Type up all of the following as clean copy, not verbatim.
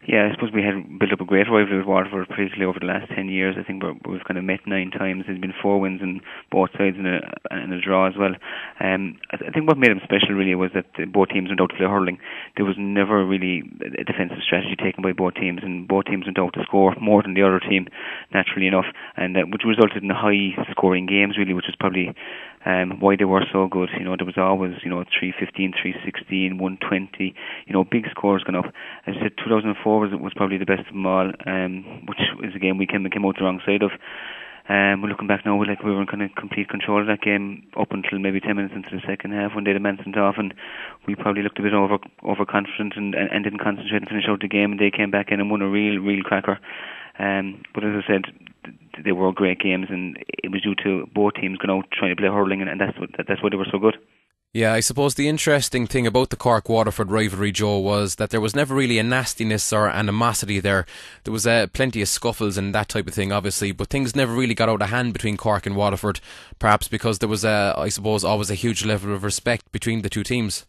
Yeah, I suppose we had built up a great rivalry with Waterford, particularly over the last 10 years. I think we've kind of met 9 times. There's been 4 wins on both sides and a draw as well. I think what made them special really was that both teams went out to play hurling. There was never really a defensive strategy taken by both teams, and both teams went out to score more than the other team, naturally enough, and which resulted in high-scoring games, really, which is probably why they were so good. There was always 315, 316, 120, big scores going up. As I said, 2004 was probably the best of them all, which is a game we came out the wrong side of. We're looking back now, we were in kind of complete control of that game up until maybe 10 minutes into the second half when they had a man sent off, and we probably looked a bit overconfident and didn't concentrate and finish out the game, and they came back in and won a real cracker. But as I said, they were great games, and it was due to both teams going out trying to play hurling, and that's why they were so good. Yeah, I suppose the interesting thing about the Cork-Waterford rivalry, Joe, was that there was never really a nastiness or animosity there. There was plenty of scuffles and that type of thing, obviously, but things never really got out of hand between Cork and Waterford, perhaps because there was, I suppose, always a huge level of respect between the two teams.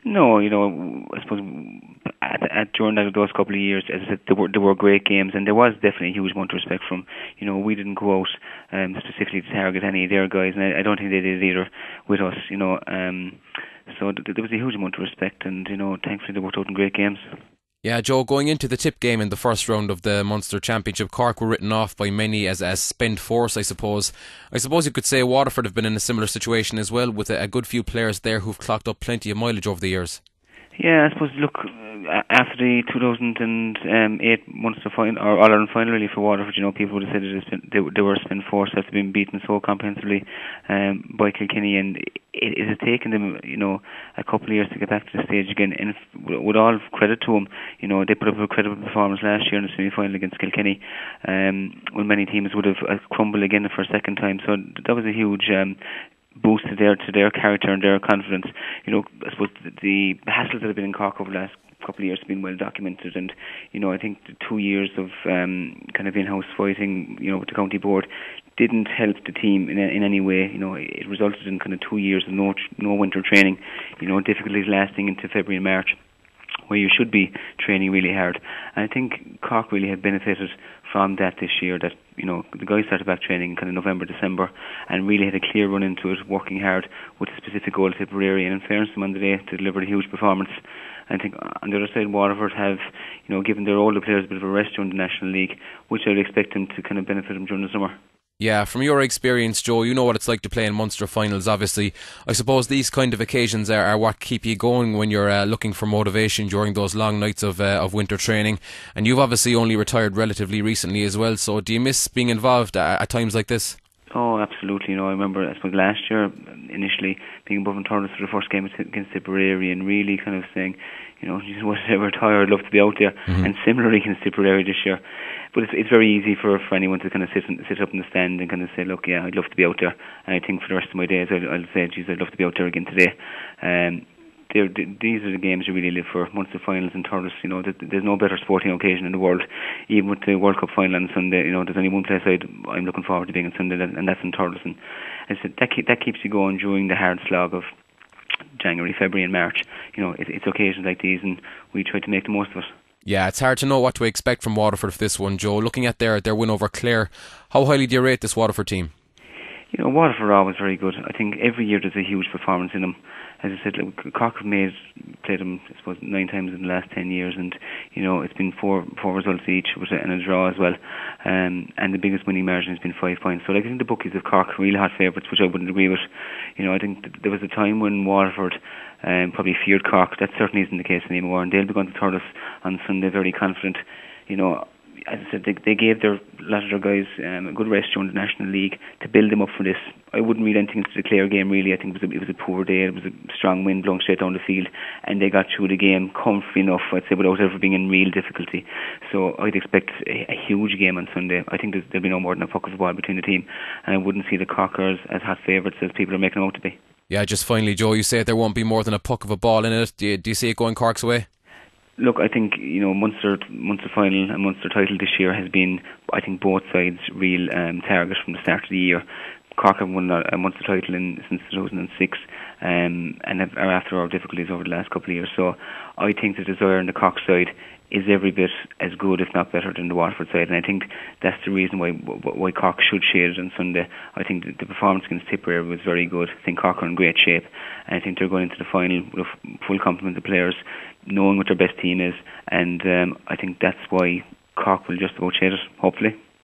No, I suppose during those couple of years, as I said, there were great games, and there was definitely a huge amount of respect from. We didn't go out specifically to target any of their guys, and I don't think they did either with us. So there was a huge amount of respect, and thankfully they worked out in great games. Yeah, Joe, going into the tip game in the first round of the Munster Championship, Cork were written off by many as spent force, I suppose. I suppose you could say Waterford have been in a similar situation as well, with a good few players there who've clocked up plenty of mileage over the years. Yeah, I suppose, look, after the 2008 Munster final, or All-Ireland final really for Waterford, people would have said they were spent force after being beaten so comprehensively by Kilkenny, and it has taken them, a couple of years to get back to the stage again, and with all credit to them, they put up a credible performance last year in the semi-final against Kilkenny, when many teams would have crumbled again for a second time, so that was a huge boost to their character and their confidence. I suppose the hassles that have been in Cork over the last couple of years have been well documented, and I think the 2 years of kind of in-house fighting, with the county board, didn't help the team in any way. It resulted in kind of 2 years of no winter training, difficulties lasting into February and March, where you should be training really hard. And I think Cork really have benefited from that this year, that the guys started back training in kind of November, December, and really had a clear run into it, working hard with a specific goal to Tipperary, and in fairness to them on the day, to deliver a huge performance. I think on the other side, Waterford have given their older players a bit of a rest during the National League, which I would expect them to kind of benefit them during the summer. Yeah, from your experience, Joe, you know what it's like to play in Munster finals, obviously. I suppose these kind of occasions are what keep you going when you're looking for motivation during those long nights of winter training. And you've obviously only retired relatively recently as well, so do you miss being involved at times like this? Oh, absolutely. I remember, I suppose, last year, initially, being above in tournaments for the first game against Tipperary, and really kind of saying, was I retired, I'd love to be out there. Mm-hmm. And similarly against Tipperary this year. But it's very easy for anyone to kind of sit up in the stand and kind of say, look, yeah, I'd love to be out there. And I think for the rest of my days, I'll say, geez, I'd love to be out there again today. These are the games you really live for, Munster finals and tournaments. There's no better sporting occasion in the world. Even with the World Cup final on Sunday, there's only one place I'm looking forward to being on Sunday, and that's in Thurles. And I said that keeps you going during the hard slog of January, February and March. It's occasions like these, and we try to make the most of it. Yeah, it's hard to know what to expect from Waterford for this one, Joe. Looking at their win over Clare, how highly do you rate this Waterford team? Waterford are always very good. I think every year there's a huge performance in them. As I said, Cork have played them, I suppose, 9 times in the last 10 years, and it's been four results each, and a draw as well. And the biggest winning margin has been 5 points. So I think the bookies of Cork are really hot favourites, which I wouldn't agree with. I think there was a time when Waterford probably feared Cork. That certainly isn't the case anymore, and they'll be going to Thurles on Sunday very confident. As I said, they gave a lot of their guys a good rest during the National League to build them up for this. I wouldn't read anything into the Clare game, really. I think it was a poor day. It was a strong wind blowing straight down the field, and they got through the game comfy enough, I'd say, without ever being in real difficulty. So I'd expect a huge game on Sunday. I think there'll be no more than a puck of the ball between the team, and I wouldn't see the Corkers as hot favourites as people are making them out to be. Yeah, just finally, Joe, you say there won't be more than a puck of a ball in it. Do you see it going Cork's way? Look, I think Munster final and Munster title this year has been, I think, both sides' real target from the start of the year. Cork have won a Munster title since 2006, and are after our difficulties over the last couple of years. So I think the desire on the Cork side is every bit as good, if not better, than the Waterford side, and I think that's the reason why Cork should shade it on Sunday. I think the performance against Tipperary was very good. I think Cork are in great shape, and I think they're going into the final with a full complement of players, knowing what their best team is, and I think that's why Cork will just about shade it, hopefully.